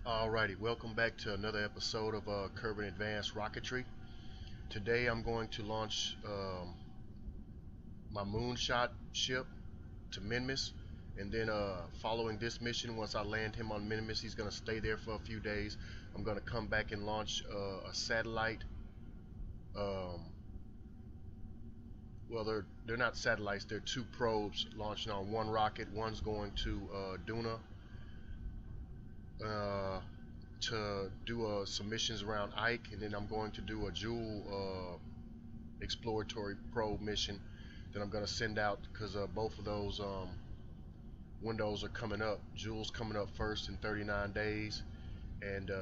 Alrighty, welcome back to another episode of Kerman Advanced Rocketry. Today I'm going to launch my moonshot ship to Minmus, and then following this mission, once I land him on Minmus, he's going to stay there for a few days. I'm going to come back and launch a satellite. Well, they're not satellites, they're two probes launching on one rocket. One's going to Duna. To do some missions around Ike, and then I'm going to do a Jool exploratory probe mission that I'm going to send out because both of those windows are coming up. Jool's coming up first in 39 days, and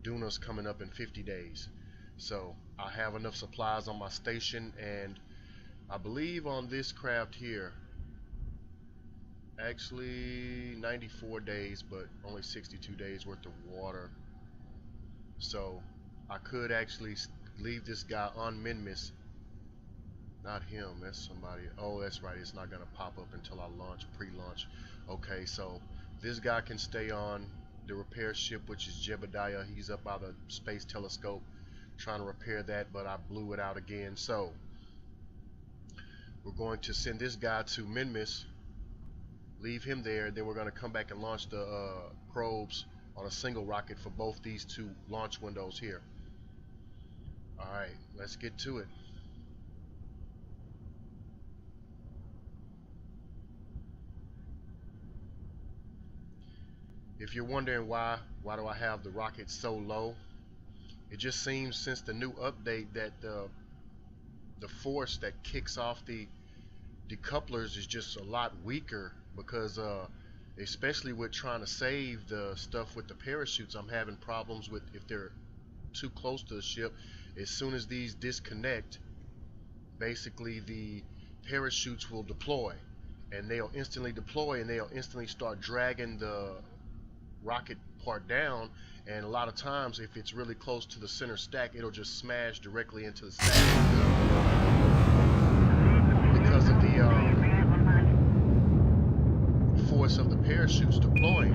Duna's coming up in 50 days. So I have enough supplies on my station, and I believe on this craft here, actually 94 days, but only 62 days worth of water. So I could actually leave this guy on Minmus. Not him, that's somebody. Oh, that's right, it's not gonna pop up until I launch, pre-launch. Okay, so this guy can stay on the repair ship, which is Jebediah. He's up by the space telescope trying to repair that, but I blew it out again. So we're going to send this guy to Minmus, leave him there, then we're going to come back and launch the probes on a single rocket for both these two launch windows here. Alright, let's get to it. If you're wondering why do I have the rocket so low, it just seems since the new update that the force that kicks off the decouplers is just a lot weaker, because especially with trying to save the stuff with the parachutes, I'm having problems with if they're too close to the ship. As soon as these disconnect, basically the parachutes will deploy, and they'll instantly deploy, and they'll instantly start dragging the rocket part down. And a lot of times, if it's really close to the center stack, it'll just smash directly into the stack because of the force of the parachutes deploying.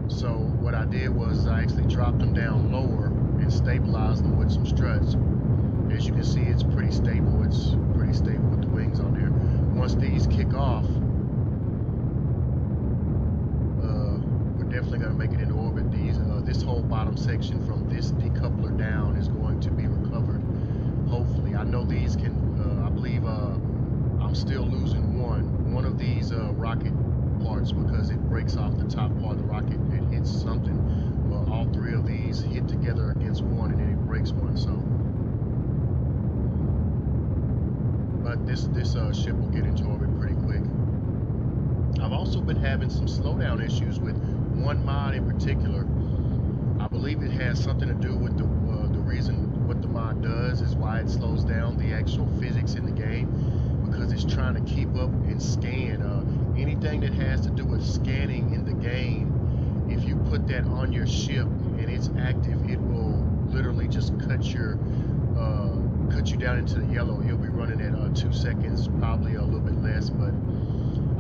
So what I did was I actually dropped them down lower and stabilized them with some struts. As you can see, it's pretty stable. It's pretty stable with the wings on there. Once these kick off, we're definitely going to make it into orbit. This whole bottom section from this decoupler down is going to be recovered. Hopefully, I know these can. I believe I'm still losing one of these rocket parts because it breaks off the top part of the rocket. It hits something. Well, all three of these hit together against one, and then it breaks one. So, but this ship will get into orbit pretty quick. I've also been having some slowdown issues with one mod in particular. I believe it has something to do with the reason what the mod does is why it slows down the actual physics in the game, because it's trying to keep up and scan anything that has to do with scanning in the game. If you put that on your ship and it's active, it will literally just cut you down into the yellow. You'll be running at 2 seconds, probably a little bit less, but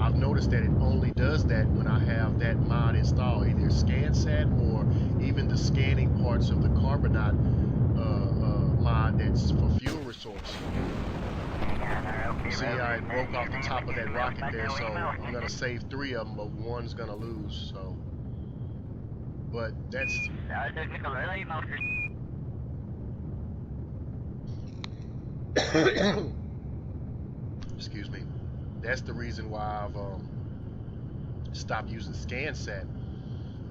I've noticed that it only does that when I have that mod installed, either ScanSat or even the scanning parts of the Carbonite mod that's for fuel resource. See, I broke off the top of that rocket there, so I'm going to save 3 of them, but one's going to lose, so. But that's... Excuse me. That's the reason why I've stopped using ScanSat,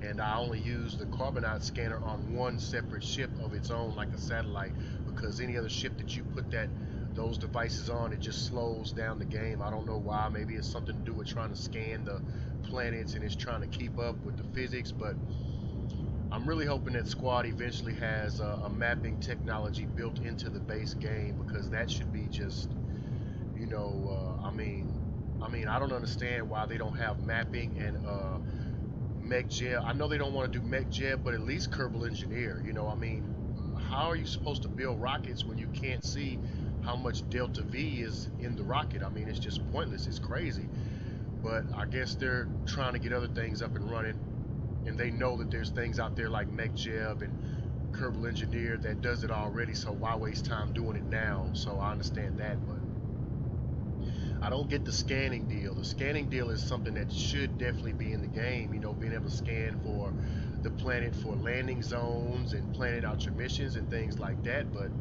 and I only use the Carbonite scanner on one separate ship of its own, like a satellite, because any other ship that you put those devices on, it just slows down the game. I don't know why. Maybe it's something to do with trying to scan the planets and it's trying to keep up with the physics, but I'm really hoping that Squad eventually has a mapping technology built into the base game, because that should be just, you know, I mean, I don't understand why they don't have mapping and MechJeb. I know they don't want to do MechJeb, but at least Kerbal Engineer. You know, I mean, how are you supposed to build rockets when you can't see how much delta V is in the rocket? I mean, it's just pointless. It's crazy. but I guess they're trying to get other things up and running, and they know that there's things out there like MechJeb and Kerbal Engineer that does it already, so why waste time doing it now? So I understand that, but I don't get the scanning deal. The scanning deal is something that should definitely be in the game, you know, being able to scan for the planet for landing zones and planning out your missions and things like that. But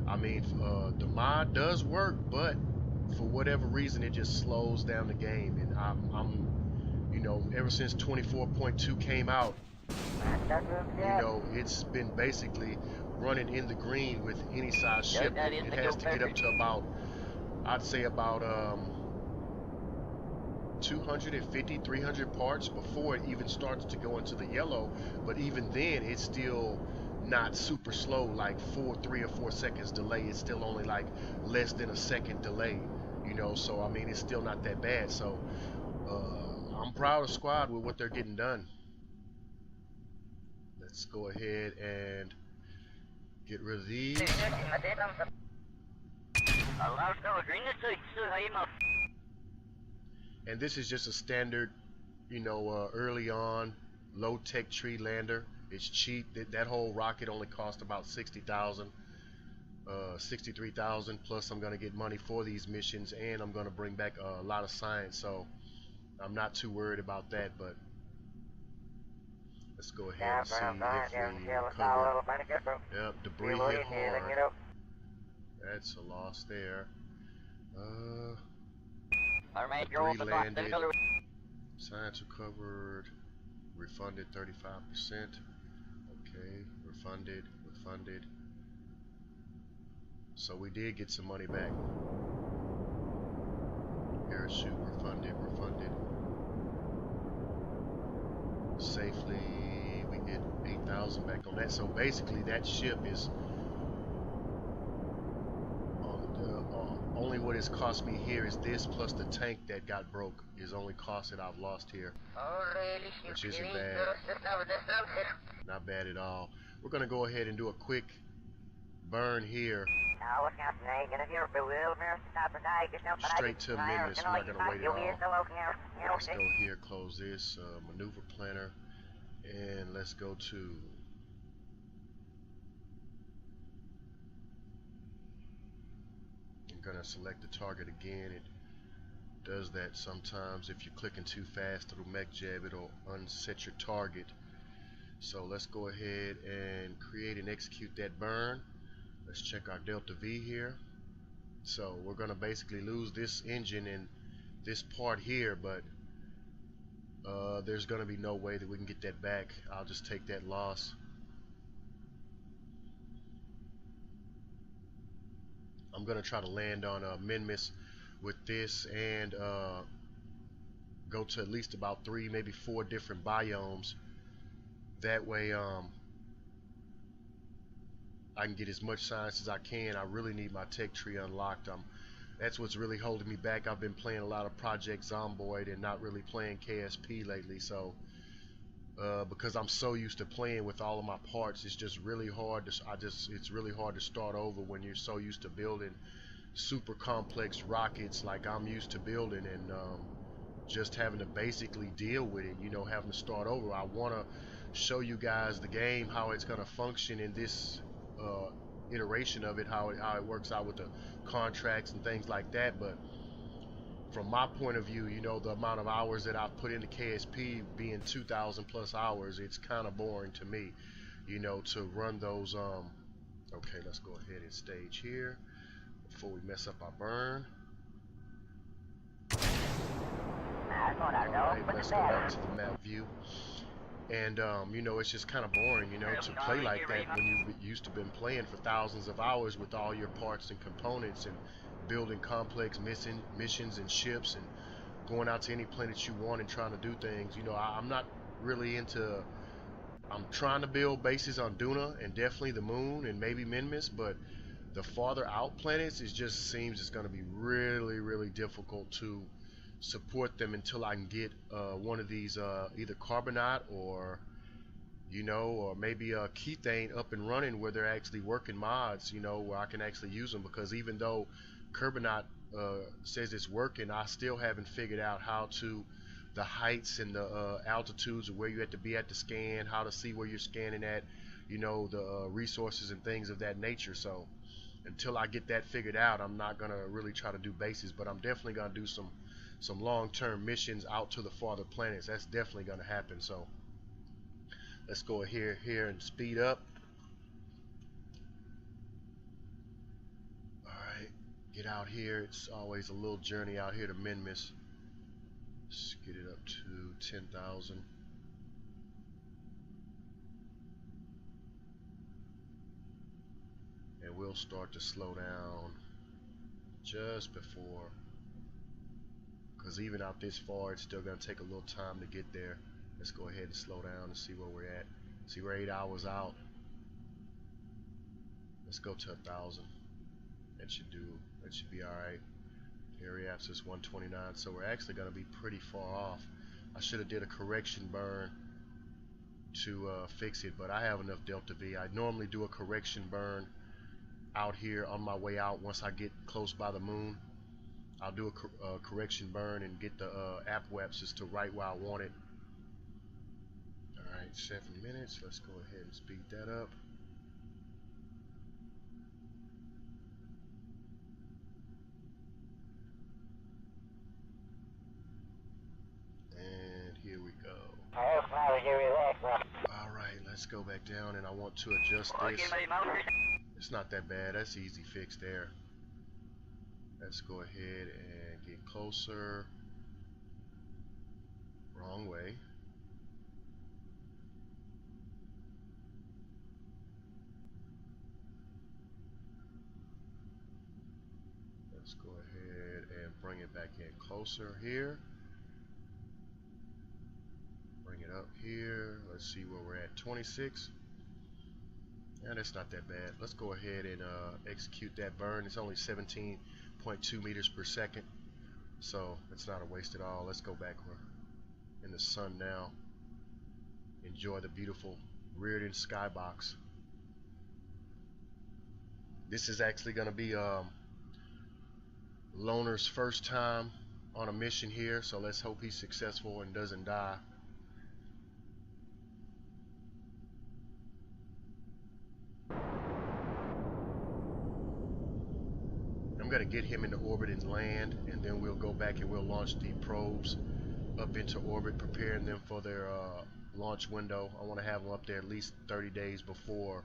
I mean, the mod does work, but for whatever reason, it just slows down the game. And I'm you know, ever since 24.2 came out, you know, it's been basically running in the green with any size ship. It has to get up to about, I'd say about 250, 300 parts before it even starts to go into the yellow. But even then, it's still not super slow, like 3 or 4 seconds delay. It's still only like less than a second delay, you know. So I mean, it's still not that bad. So I'm proud of Squad with what they're getting done. Let's go ahead and get rid of these. And this is just a standard, you know, early on low-tech tree lander. It's cheap. That whole rocket only cost about 60,000, 63,000. Plus, I'm gonna get money for these missions, and I'm gonna bring back a lot of science. So I'm not too worried about that. But let's go ahead and see if we recover. Yep, debris hit hard. That's a loss there. Debris landed. Science recovered. Refunded 35%. Okay, refunded. So we did get some money back. Parachute refunded. Safely, we get 8,000 back on that. So basically, that ship is only what it's cost me here is this plus the tank that got broke is only cost that I've lost here, which isn't bad. Not bad at all. We're gonna go ahead and do a quick burn here. Straight to Minmus. We're not gonna wait at all. Let's go here, close this maneuver planner, and let's go to gonna select the target again. It does that sometimes. If you're clicking too fast, it'll MechJeb, it'll unset your target. So let's go ahead and create and execute that burn. Let's check our delta V here. So we're gonna basically lose this engine and this part here, but there's gonna be no way that we can get that back. I'll just take that loss. I'm gonna try to land on Minmus with this and go to at least about 3, maybe 4 different biomes. That way I can get as much science as I can. I really need my tech tree unlocked. That's what's really holding me back. I've been playing a lot of Project Zomboid and not really playing KSP lately. So because I'm so used to playing with all of my parts, it's just really hard to it's really hard to start over when you're so used to building super complex rockets like I'm used to building, and just having to basically deal with it, you know, having to start over. I want to show you guys the game, how it's going to function in this iteration of it, how it works out with the contracts and things like that. But from my point of view, you know, the amount of hours that I've put into KSP being 2,000 plus hours, it's kind of boring to me, you know, to run those. Okay, let's go ahead and stage here before we mess up our burn. Alright, let's go back to the map view. And you know, it's just kind of boring, you know, to play like that when you used to been playing for thousands of hours with all your parts and components and building complex missions and ships and going out to any planet you want and trying to do things. You know, I'm not really into. I'm trying to build bases on Duna and definitely the moon and maybe Minmus, but the farther out planets, it just seems it's going to be really difficult to support them until I can get one of these either Carbonite or, you know, or maybe Kethane up and running where they're actually working mods, you know, where I can actually use them. Because even though Carbonite says it's working. I still haven't figured out how to, the heights and the altitudes of where you have to be at the scan, how to see where you're scanning at, you know, the resources and things of that nature. So until I get that figured out, I'm not gonna really try to do bases, but I'm definitely gonna do some long-term missions out to the farther planets. That's definitely gonna happen. So let's go here and speed up. All right, get out here. It's always a little journey out here to Minmus. Let's get it up to 10,000. And we'll start to slow down just before, because even out this far it's still going to take a little time to get there. Let's go ahead and slow down and see where we're at. See, we're 8 hours out. Let's go to 1,000. That should be alright. Periapsis 129, so we're actually going to be pretty far off. I should have did a correction burn to fix it, but I have enough delta V. I normally do a correction burn out here on my way out. Once I get close by the moon, I'll do a correction burn and get the apoapsis to right where I want it. Alright, 7 minutes. Let's go ahead and speed that up. And here we go. Alright, let's go back down, and I want to adjust this. It's not that bad. That's easy fix there. Let's go ahead and get closer. Wrong way. Let's go ahead and bring it back in closer here. Bring it up here. Let's see where we're at. 26. And it's not that bad. Let's go ahead and execute that burn. It's only 17.2 meters per second, so it's not a waste at all. Let's go back. We're in the sun now. Enjoy the beautiful Reardon skybox. This is actually going to be Loner's first time on a mission here, so let's hope he's successful and doesn't die. I'm going to get him into orbit and land, and then we'll go back and we'll launch the probes up into orbit, preparing them for their launch window. I want to have them up there at least 30 days before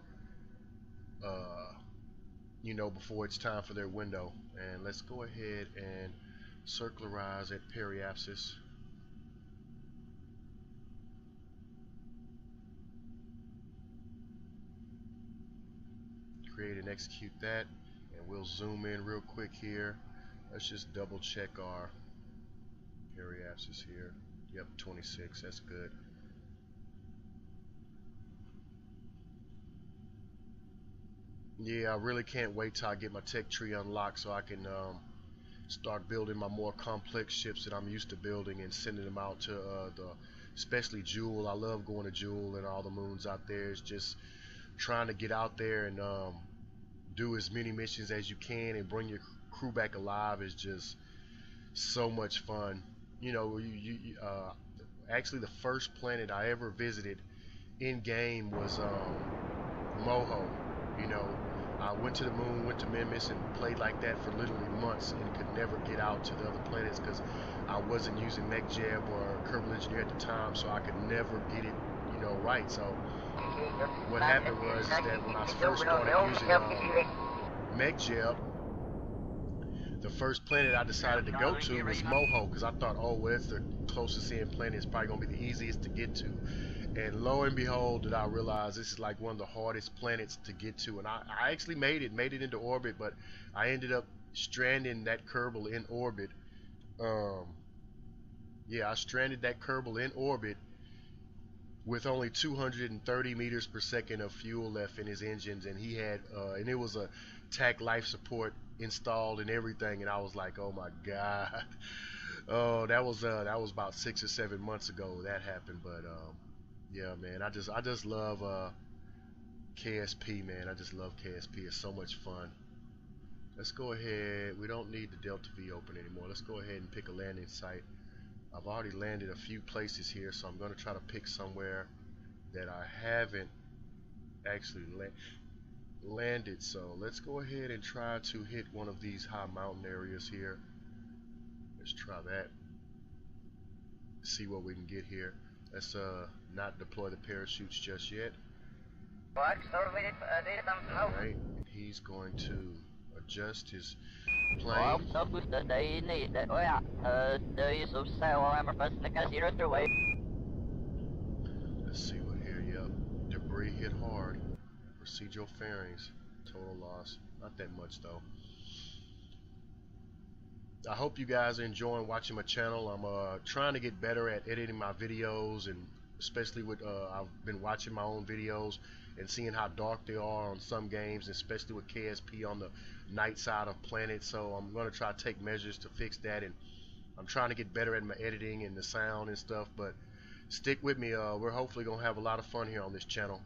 you know, before it's time for their window. And let's go ahead and circularize at periapsis. Create and execute that, and we'll zoom in real quick here. Let's just double check our periapsis here. Yep, 26. That's good. Yeah, I really can't wait till I get my tech tree unlocked so I can start building my more complex ships that I'm used to building and sending them out to especially Jool. I love going to Jool and all the moons out there. It's just trying to get out there and do as many missions as you can and bring your crew back alive is just so much fun. You know, actually the first planet I ever visited in game was Moho. You know, I went to the moon, went to Minmus, and played like that for literally months and could never get out to the other planets because I wasn't using MechJeb or Kerbal Engineer at the time, so I could never get it, you know, right. So what happened was that when I first started using MechJeb, the first planet I decided to go to was Moho because I thought, oh, well, it's the closest in planet. It's probably going to be the easiest to get to. And lo and behold, did I realize this is like one of the hardest planets to get to. And I actually made it into orbit, but I ended up stranding that Kerbal in orbit. Yeah, I stranded that Kerbal in orbit with only 230 meters per second of fuel left in his engines, and he had, and it was a TAC life support installed and everything, and I was like, oh my god. Oh, that was about 6 or 7 months ago that happened, but yeah, man, I just love KSP, man. I just love KSP. It's so much fun. Let's go ahead. We don't need the Delta V open anymore. Let's go ahead and pick a landing site. I've already landed a few places here, so I'm going to try to pick somewhere that I haven't actually landed. So let's go ahead and try to hit one of these high mountain areas here. Let's try that. See what we can get here. Let's not deploy the parachutes just yet. Alright, he's going to adjust his plane. Let's see what here. Yep, debris hit hard. Procedural fairings, total loss. Not that much though. I hope you guys are enjoying watching my channel. I'm trying to get better at editing my videos, and especially with I've been watching my own videos and seeing how dark they are on some games, especially with KSP on the night side of planet. So I'm going to try to take measures to fix that, and I'm trying to get better at my editing and the sound and stuff. But stick with me. We're hopefully going to have a lot of fun here on this channel.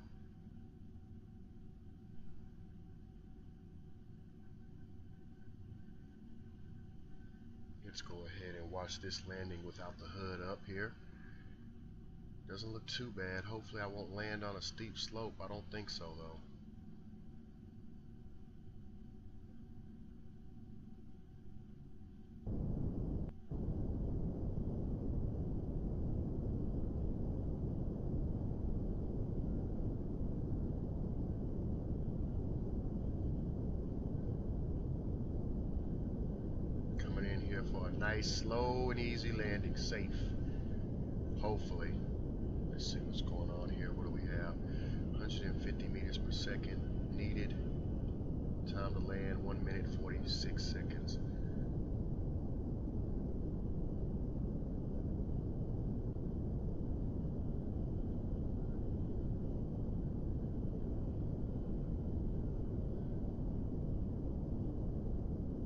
Let's go ahead and watch this landing without the hood up here. Doesn't look too bad. Hopefully I won't land on a steep slope. I don't think so though. Coming in here for a nice slow and easy landing, safe. Hopefully. Let's see what's going on here. What do we have? 150 meters per second needed. Time to land 1 minute 46 seconds.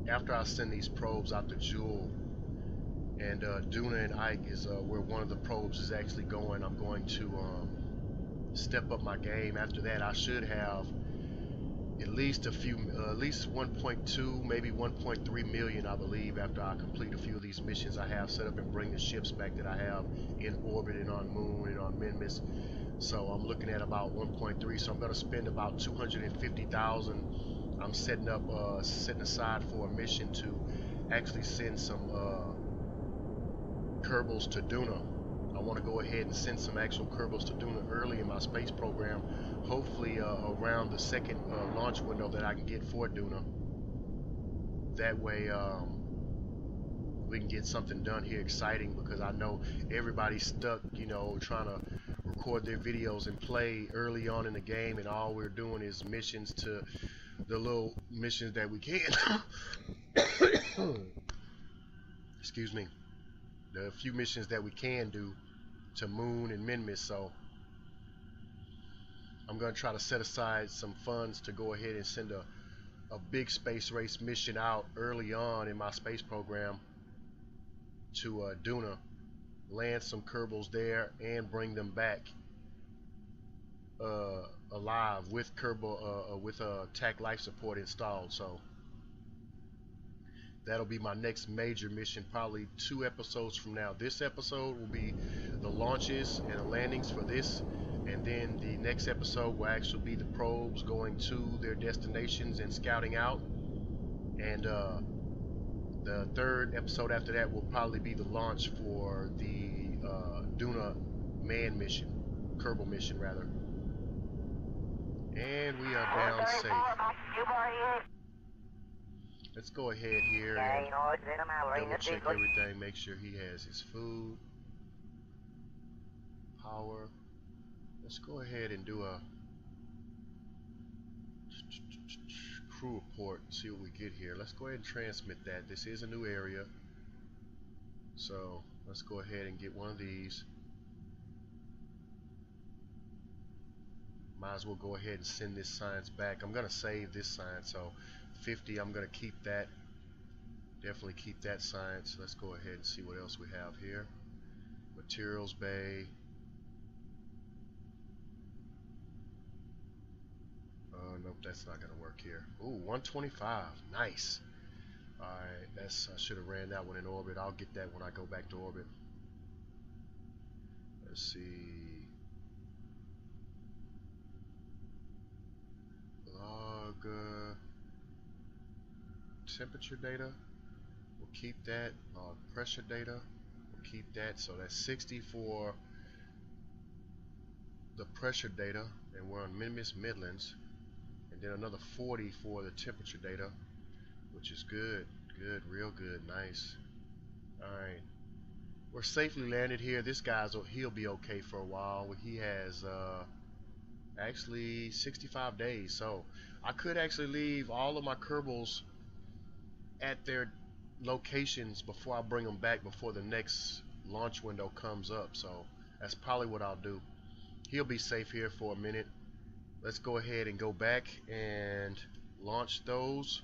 After I send these probes out to Jool, and Duna and Ike is where one of the probes is actually going, I'm going to step up my game. After that, I should have at least 1.2, maybe 1.3 million, I believe, after I complete a few of these missions I have set up and bring the ships back that I have in orbit and on Moon and on Minmus. So I'm looking at about 1.3. So I'm going to spend about 250,000. I'm setting aside for a mission to actually send some Kerbals to Duna. I want to go ahead and send some actual Kerbals to Duna early in my space program, hopefully around the second launch window that I can get for Duna. That way we can get something done here exciting, because I know everybody's stuck, you know, trying to record their videos and play early on in the game, and all we're doing is missions to the little missions that we can. Excuse me. The few missions that we can do to Moon and Minmus. So I'm going to try to set aside some funds to go ahead and send a big space race mission out early on in my space program to Duna, land some Kerbals there and bring them back alive with Kerbal with TAC life support installed. So that'll be my next major mission, probably 2 episodes from now. This episode will be the launches and the landings for this, and then the next episode will actually be the probes going to their destinations and scouting out, and the 3rd episode after that will probably be the launch for the Duna man mission, Kerbal mission rather. And we are down safe. Let's go ahead here and double check everything, make sure he has his food, power. Let's go ahead and do a crew report and see what we get here. Let's go ahead and transmit that. This is a new area, so let's go ahead and get one of these. Might as well go ahead and send this science back. I'm going to save this science, so 50, I'm going to keep that. Definitely keep that science. Let's go ahead and see what else we have here. Materials bay. No Nope, that's not gonna work here. Ooh, 125. Nice. Alright, that's I should have ran that one in orbit. I'll get that when I go back to orbit. Let's see. Log temperature data. We'll keep that. Log pressure data. We'll keep that. So that's 60 for the pressure data, and we're on Minmus Midlands. And then another 40 for the temperature data, which is good. Good, real good, nice. Alright. We're safely landed here. This guy's he'll be okay for a while. He has actually 65 days, so I could actually leave all of my Kerbals at their locations before I bring them back before the next launch window comes up. So that's probably what I'll do. He'll be safe here for a minute. Let's go ahead and go back and launch those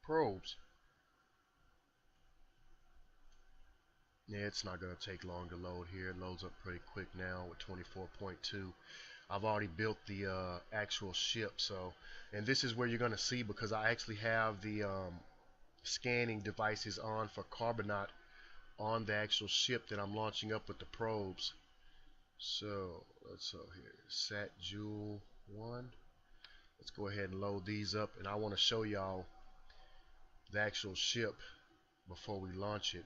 probes. Yeah, it's not going to take long to load here. It loads up pretty quick now with 24.2. I've already built the actual ship, so, and this is where you're going to see, because I actually have the scanning devices on for Carbonite on the actual ship that I'm launching up with the probes. So let's here, Sat Jool 1. Let's go ahead and load these up, and I want to show y'all the actual ship before we launch it.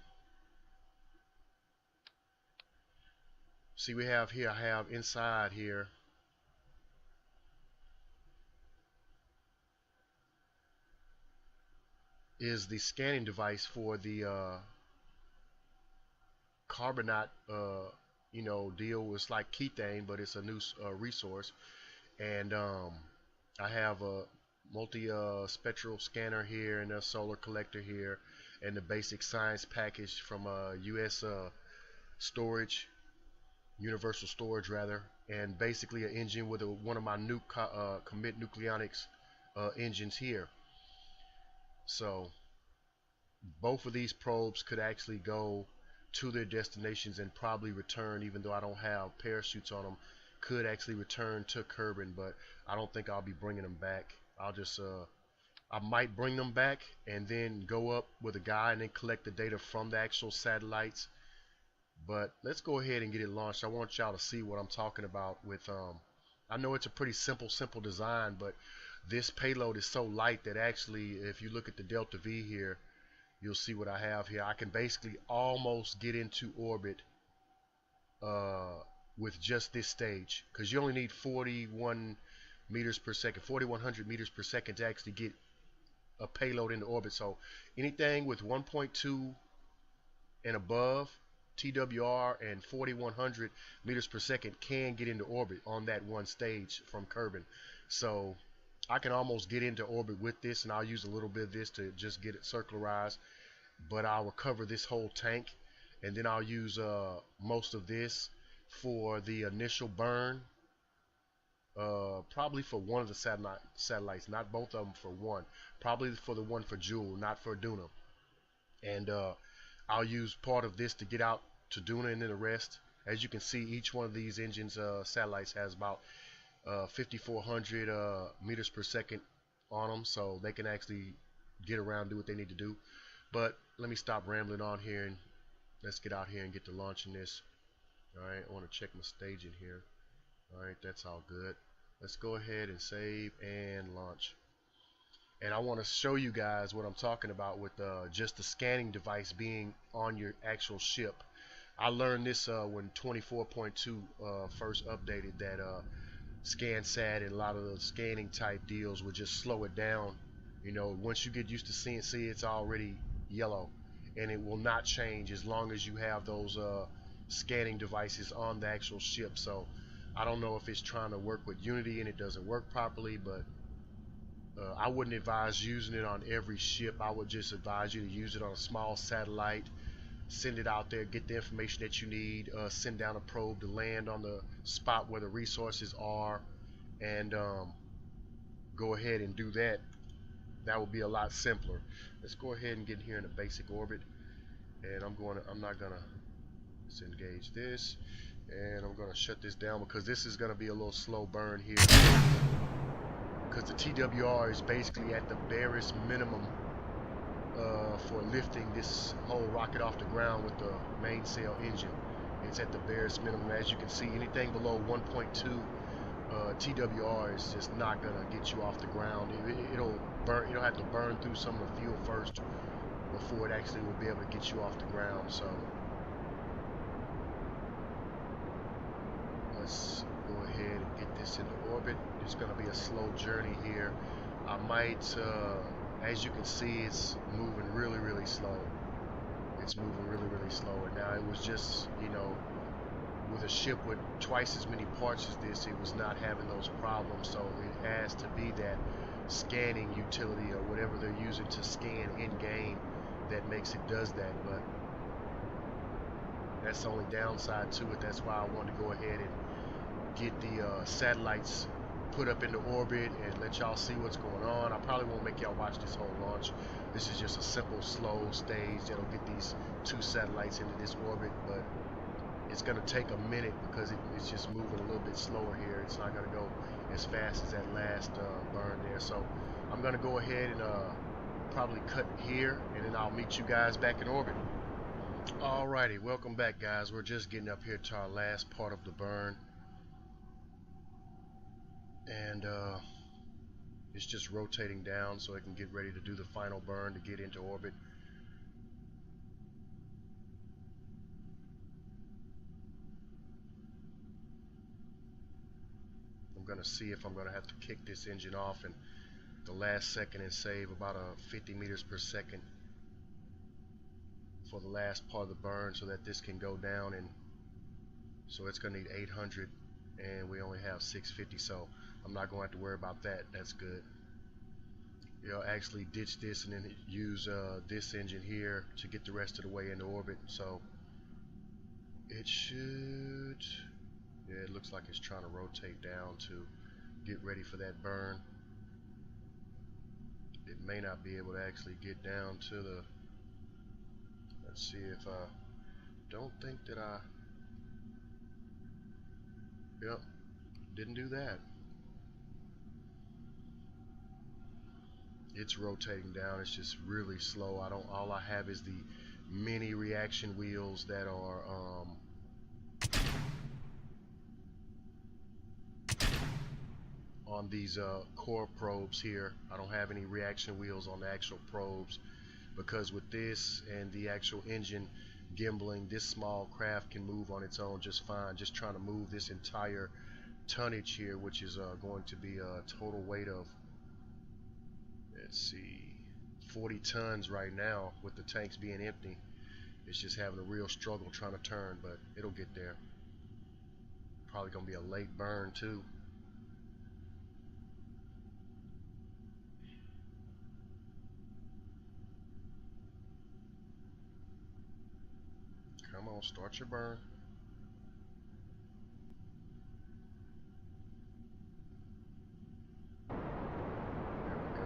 See, we have here, I have inside here is the scanning device for the Carbonite you know, deal. It's like Kethane, but it's a new resource. And I have a multi spectral scanner here, and a solar collector here, and the basic science package from US storage, universal storage rather, and basically an engine with one of my new commit nucleonics engines here. So both of these probes could actually go to their destinations and probably return, even though I don't have parachutes on them, could actually return to Kerman, but I don't think I'll be bringing them back. I'll just I might bring them back and then go up with a guy and then collect the data from the actual satellites. But let's go ahead and get it launched. I want y'all to see what I'm talking about with I know it's a pretty simple design, but this payload is so light that actually, if you look at the Delta V here, you'll see what I have here. I can basically almost get into orbit with just this stage, because you only need 41 meters per second, 4100 meters per second to actually get a payload into orbit. So anything with 1.2 and above TWR and 4100 meters per second can get into orbit on that one stage from Kerman. So I can almost get into orbit with this, and I'll use a little bit of this to just get it circularized, but I'll recover this whole tank, and then I'll use most of this for the initial burn, probably for one of the satellites, not both of them, for one, probably for the one for Jool, not for Duna. And I'll use part of this to get out to Duna, and then the rest. As you can see, each one of these engines satellites has about 5400 meters per second on them, so they can actually get around, do what they need to do. But let me stop rambling on here, and let's get out here and get to launching this. Alright, I want to check my staging here. Alright, that's all good. Let's go ahead and save and launch. And I want to show you guys what I'm talking about with just the scanning device being on your actual ship. I learned this when 24.2 first updated, that ScanSat and a lot of the scanning type deals would just slow it down. You know, once you get used to CNC, it's already yellow, and it will not change as long as you have those scanning devices on the actual ship. So I don't know if it's trying to work with Unity and it doesn't work properly, but I wouldn't advise using it on every ship. I would just advise you to use it on a small satellite, send it out there, get the information that you need, send down a probe to land on the spot where the resources are, and go ahead and do that. That would be a lot simpler. Let's go ahead and get here in a basic orbit, and I'm not gonna disengage this. And I'm going to shut this down because this is going to be a little slow burn here. Because the TWR is basically at the barest minimum for lifting this whole rocket off the ground with the main sail engine. It's at the barest minimum. As you can see, anything below 1.2 TWR is just not gonna get you off the ground. It'll burn. It'll have to burn through some of the fuel first before it actually will be able to get you off the ground. So let's go ahead and get this into orbit. It's gonna be a slow journey here. I might, as you can see, it's moving really slow. It's moving really slow. And now it was just, you know, with a ship with twice as many parts as this, it was not having those problems. So it has to be that scanning utility or whatever they're using to scan in game that makes it does that. But that's the only downside to it. That's why I wanted to go ahead and get the satellites put up into orbit and let y'all see what's going on. I probably won't make y'all watch this whole launch. This is just a simple slow stage that'll get these 2 satellites into this orbit, but it's going to take a minute because it's just moving a little bit slower here. It's not going to go as fast as that last burn there. So I'm going to go ahead and probably cut here, and then I'll meet you guys back in orbit. Alrighty, welcome back, guys. We're just getting up here to our last part of the burn, and it's just rotating down so it can get ready to do the final burn to get into orbit. I'm going to see if I'm going to have to kick this engine off in the last second and save about 50 meters per second for the last part of the burn so that this can go down. And so it's going to need 800 and we only have 650, so I'm not going to have to worry about that. That's good. You'll actually ditch this and then use this engine here to get the rest of the way into orbit. So it should, yeah, it looks like it's trying to rotate down to get ready for that burn. It may not be able to actually get down to the, let's see if I don't think that yep, didn't do that. It's rotating down. It's just really slow. All I have is the mini reaction wheels that are on these core probes here. I don't have any reaction wheels on the actual probes because with this and the actual engine gimbaling, this small craft can move on its own just fine. Just trying to move this entire tonnage here, which is going to be a total weight of, let's see, 40 tons right now with the tanks being empty. It's just having a real struggle trying to turn, but it'll get there. Probably gonna be a late burn too. Come on, start your burn. There we go.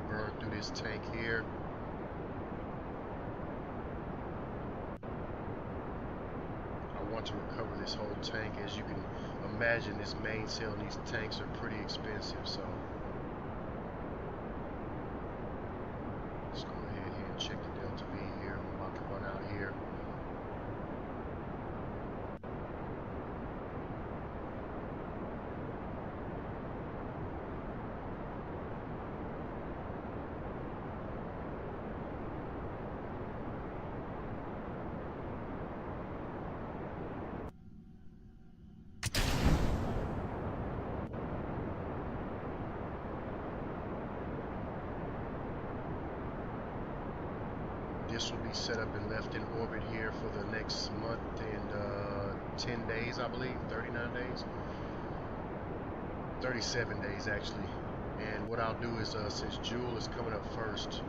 Burn through this tank here. I want to recover this whole tank. As you can imagine, this mainsail and these tanks are pretty expensive, so let's go ahead here and check the Delta V here. I'm about to run out here. This will be set up and left in orbit here for the next month and 10 days, I believe, 39 days, 37 days actually. And what I'll do is, since Jool is coming up first,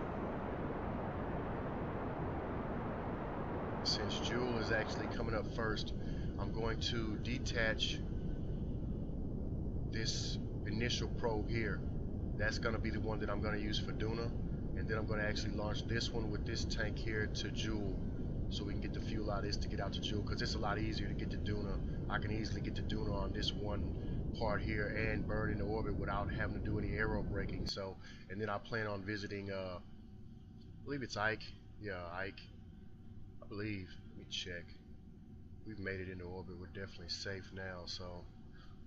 I'm going to detach this initial probe here. That's going to be the one that I'm going to use for Duna. and then I'm going to actually launch this one with this tank here to Jool, so we can get the fuel out of this to get out to Jool, because it's a lot easier to get to Duna. I can easily get to Duna on this one part here and burn into orbit without having to do any aero braking. So, and then I plan on visiting, I believe it's Ike. Yeah, Ike. I believe. Let me check. We've made it into orbit. We're definitely safe now. So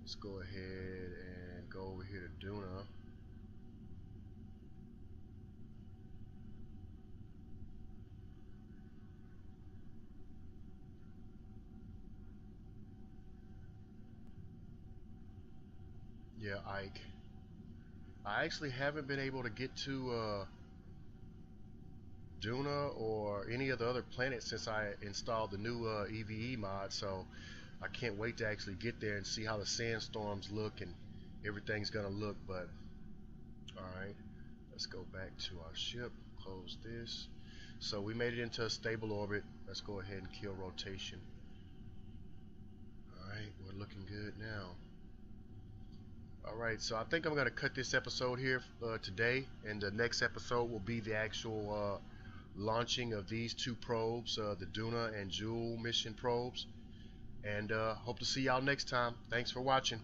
let's go ahead and go over here to Duna. Yeah, Ike. I actually haven't been able to get to Duna or any of the other planets since I installed the new EVE mod, so I can't wait to actually get there and see how the sandstorms look and everything's gonna look. But alright, let's go back to our ship, close this. So we made it into a stable orbit. Let's go ahead and kill rotation. Alright, we're looking good now. Alright, so I think I'm going to cut this episode here today, and the next episode will be the actual launching of these two probes, the Duna and Jool mission probes. And hope to see y'all next time. Thanks for watching.